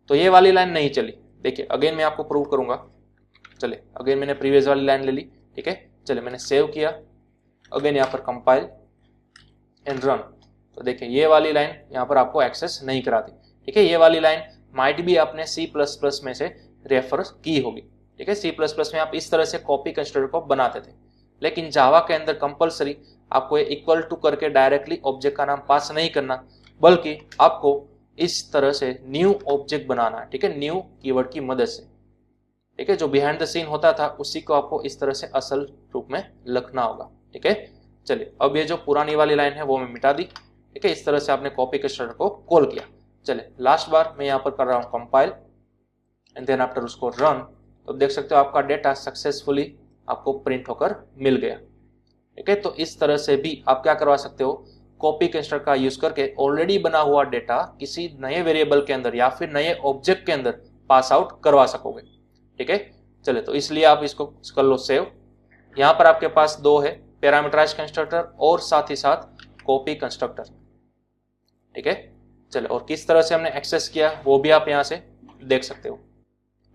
तो ये वाली लाइन नहीं चली, देखिए अगेन मैं आपको प्रूव करूंगा। चलिए अगेन मैंने प्रीवियस वाली लाइन ले ली, ठीक है। चलिए मैंने सेव किया, अगेन यहाँ पर कंपाइल एंड रन। तो देखिए ये वाली लाइन यहाँ पर आपको एक्सेस नहीं कराती, ठीक है। ये वाली लाइन माइट भी आपने C++ में से रेफर की होगी, ठीक है। C++ में आप इस तरह से कॉपी कंस्ट्रक्टर को बनाते थे, लेकिन जावा के अंदर कंपलसरी आपको इक्वल टू करके डायरेक्टली ऑब्जेक्ट का नाम पास नहीं करना, बल्कि आपको इस तरह से न्यू ऑब्जेक्ट बनाना है, ठीक है, न्यू कीवर्ड की मदद से, ठीक है। जो बिहाइंड द सीन होता था उसी को आपको इस तरह से असल रूप में लिखना होगा, ठीक है। चलिए अब ये जो पुरानी वाली लाइन है वो मैं मिटा दी, ठीक है। इस तरह से आपने कॉपी कंस्ट्रक्टर को कॉल किया। चलिए लास्ट बार मैं यहाँ पर कर रहा हूँ कंपाइल एंड देन आफ्टर उसको रन, तो देख सकते हो आपका डेटा सक्सेसफुली आपको प्रिंट होकर मिल गया, ठीक है। तो इस तरह से भी आप क्या करवा सकते हो, कॉपी कंस्ट्रक्टर का यूज करके ऑलरेडी बना हुआ डेटा किसी नए वेरिएबल के अंदर या फिर नए ऑब्जेक्ट के अंदर पास आउट करवा सकोगे, ठीक है। चलिए तो इसलिए आप इसको कर लो सेव। यहाँ पर आपके पास दो है, पैरामीटराइज कंस्ट्रक्टर और साथ ही साथ कॉपी कंस्ट्रक्टर, ठीक है। चलिए और किस तरह से हमने एक्सेस किया वो भी आप यहाँ से देख सकते हो।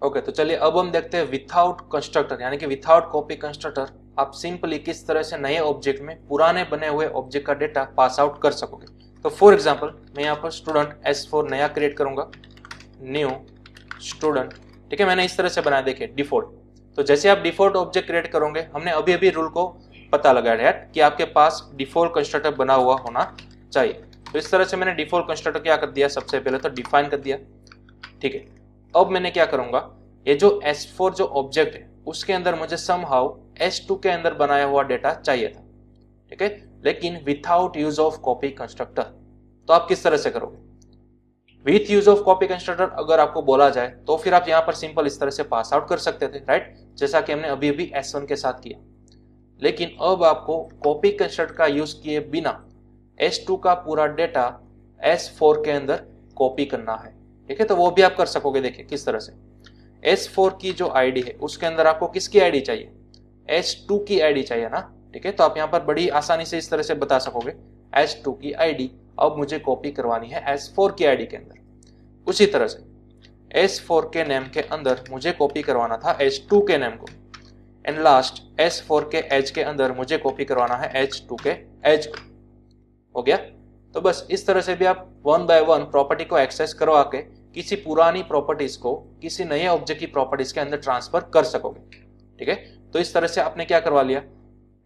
ओके तो चलिए अब हम देखते हैं विथआउट कंस्ट्रक्टर यानी कि विथआउट कॉपी कंस्ट्रक्टर आप सिंपली किस तरह से नए ऑब्जेक्ट में पुराने बने हुए ऑब्जेक्ट का डेटा पास आउट कर सकोगे। तो फॉर एग्जांपल मैं यहाँ पर स्टूडेंट S4 नया क्रिएट करूंगा, न्यू स्टूडेंट, ठीक है। मैंने इस तरह से बनाया, देखिए डिफॉल्ट। तो जैसे आप डिफॉल्ट ऑब्जेक्ट क्रिएट करोगे, हमने अभी अभी रूल को पता लगाया है कि आपके पास डिफॉल्ट कंस्ट्रक्टर बना हुआ होना चाहिए। तो इस तरह से मैंने डिफॉल्ट कंस्ट्रक्टर क्या कर दिया, सबसे पहले तो डिफाइन कर दिया, ठीक है। अब मैंने क्या करूंगा, ये जो S4 जो ऑब्जेक्ट है उसके अंदर मुझे समहाउ S2 के अंदर बनाया हुआ डेटा चाहिए था, ठीक है, लेकिन without use of copy constructor. तो आप किस तरह से करोगे, with use of copy constructor अगर आपको बोला जाए तो फिर आप यहाँ पर सिंपल इस तरह से पास आउट कर सकते थे, राइट, जैसा कि हमने अभी अभी S1 के साथ किया। लेकिन अब आपको कॉपी कंस्ट्रक्टर का यूज किए बिना S2 का पूरा डेटा S4 के अंदर कॉपी करना है, ठीक है। तो वो भी आप कर सकोगे, देखिए किस तरह से। S4 की जो आईडी है उसके अंदर आपको किसकी आईडी चाहिए, S2 की आईडी चाहिए ना, ठीक है। तो आप यहाँ पर बड़ी आसानी से इस तरह से बता सकोगे S2 की आईडी अब मुझे कॉपी करवानी है S4 की आईडी के अंदर। उसी तरह से S4 के नेम के अंदर मुझे कॉपी करवाना था S2 के नेम को, एंड लास्ट S4 के एज के अंदर मुझे कॉपी करवाना है H2 के एज को। हो गया। तो बस इस तरह से भी आप वन बाय वन प्रॉपर्टी को एक्सेस करवा के किसी पुरानी प्रॉपर्टीज को किसी नए ऑब्जेक्ट की प्रॉपर्टीज के अंदर ट्रांसफर कर सकोगे, ठीक है। तो इस तरह से आपने क्या करवा लिया,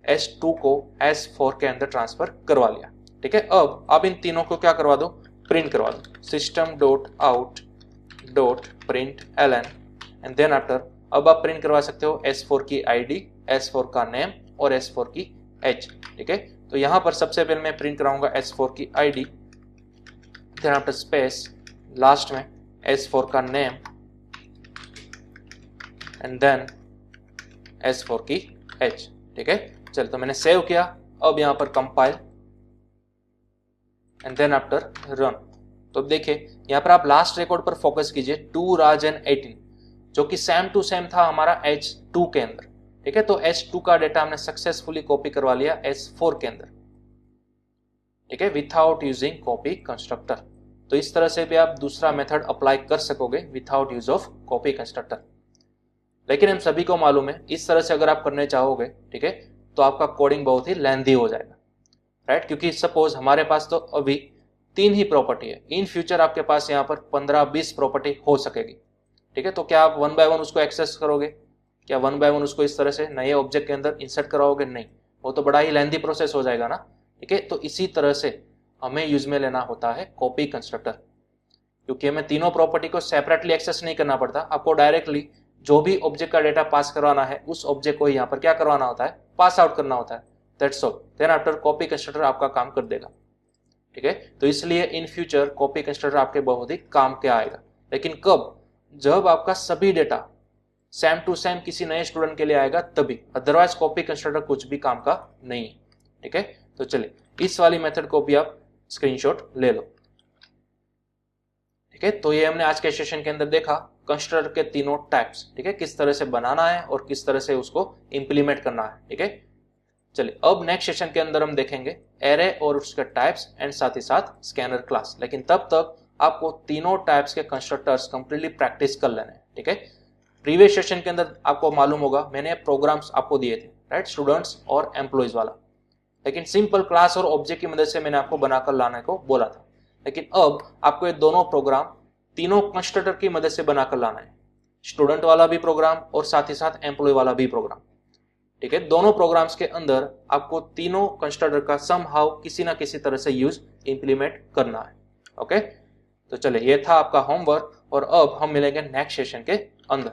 S2 को S4 के अंदर ट्रांसफर करवा लिया, ठीक है। अब आप इन तीनों को क्या करवा दो, प्रिंट करवा दो, system dot out dot print ln and then after अब आप प्रिंट करवा सकते हो S4 की आईडी, S4 का नेम और S4 की एज, ठीक है। तो यहां पर सबसे पहले मैं प्रिंट कराऊंगा S4 की ID, then after space, last में S4 का नेम एंड देन S4 की एज, ठीक है। चल तो मैंने सेव किया। अब यहां पर compile and then after run. तो देखिए यहां पर आप लास्ट रिकॉर्ड पर फोकस कीजिए, 2 राजन 18, जो कि सेम टू सेम था हमारा H2 के अंदर, ठीक है। तो H2 का डेटा हमने सक्सेसफुली कॉपी करवा लिया S4 के अंदर, ठीक है, विथआउट यूजिंग कॉपी कंस्ट्रक्टर। तो इस तरह से भी आप दूसरा मेथड अप्लाई कर सकोगे without use of copy constructor. लेकिन हम सभी को मालूम है इस तरह से अगर आप करने चाहोगे, ठीक है, तो आपका कोडिंग बहुत ही लेंथी हो जाएगा, राइट। क्योंकि सपोज हमारे पास तो अभी 3 ही प्रॉपर्टी है, इन फ्यूचर आपके पास यहाँ पर 15-20 प्रॉपर्टी हो सकेगी, ठीक है। तो क्या आप वन बाय वन उसको एक्सेस करोगे, क्या वन बाय वन उसको इस तरह से नए ऑब्जेक्ट के अंदर इंसर्ट कराओगे, नहीं, वो तो बड़ा ही लेंथी प्रोसेस हो जाएगा ना, ठीक है। तो इसी तरह से हमें यूज में लेना होता है कॉपी कंस्ट्रक्टर, क्योंकि हमें तीनों प्रॉपर्टी को सेपरेटली एक्सेस नहीं करना पड़ता, आपको डायरेक्टली जो भी ऑब्जेक्ट का डेटा पास करवाना है उस ऑब्जेक्ट को यहाँ पर क्या करवाना होता है, पास आउट करना होता है, that's all. Then after copy constructor आपका काम कर देगा, ठीक है। तो इसलिए इन फ्यूचर कॉपी कंस्ट्रक्टर आपके बहुत ही काम के आएगा। लेकिन कब, जब आपका सभी डेटा सेम टू सेम किसी नए स्टूडेंट के लिए आएगा तभी, अदरवाइज कॉपी कंस्ट्रक्टर कुछ भी काम का नहीं है, ठीक है। तो चलिए इस वाली मेथड को भी आप स्क्रीनशॉट ले लो, ठीक है। तो ये हमने आज के सेशन के अंदर देखा कंस्ट्रक्टर के तीनों टाइप्स, ठीक है, किस तरह से बनाना है और किस तरह से उसको इंप्लीमेंट करना है, ठीक है। चलिए अब नेक्स्ट सेशन के अंदर हम देखेंगे एरे और उसके टाइप्स एंड साथ ही साथ स्कैनर क्लास। लेकिन तब तक आपको तीनों टाइप्स के कंस्ट्रक्टर्स कंप्लीटली प्रैक्टिस कर लेने हैं, ठीक है। प्रीवियस सेशन के अंदर आपको मालूम होगा मैंने प्रोग्राम्स आपको दिए थे, राइट, स्टूडेंट्स और एम्प्लॉयज वाला, लेकिन सिंपल क्लास और ऑब्जेक्ट की मदद से मैंने आपको बनाकर लाने को बोला था। लेकिन अब आपको ये दोनों प्रोग्राम तीनों कंस्ट्रक्टर की मदद से बनाकर लाना है, स्टूडेंट वाला भी प्रोग्राम और साथ ही साथ एम्प्लॉय वाला भी प्रोग्राम, ठीक है। दोनों प्रोग्राम्स के अंदर आपको तीनों कंस्ट्रक्टर का समहाउ किसी ना किसी तरह से यूज इंप्लीमेंट करना है, ओके। तो चले, ये था आपका होमवर्क और अब हम मिलेंगे नेक्स्ट सेशन के अंदर।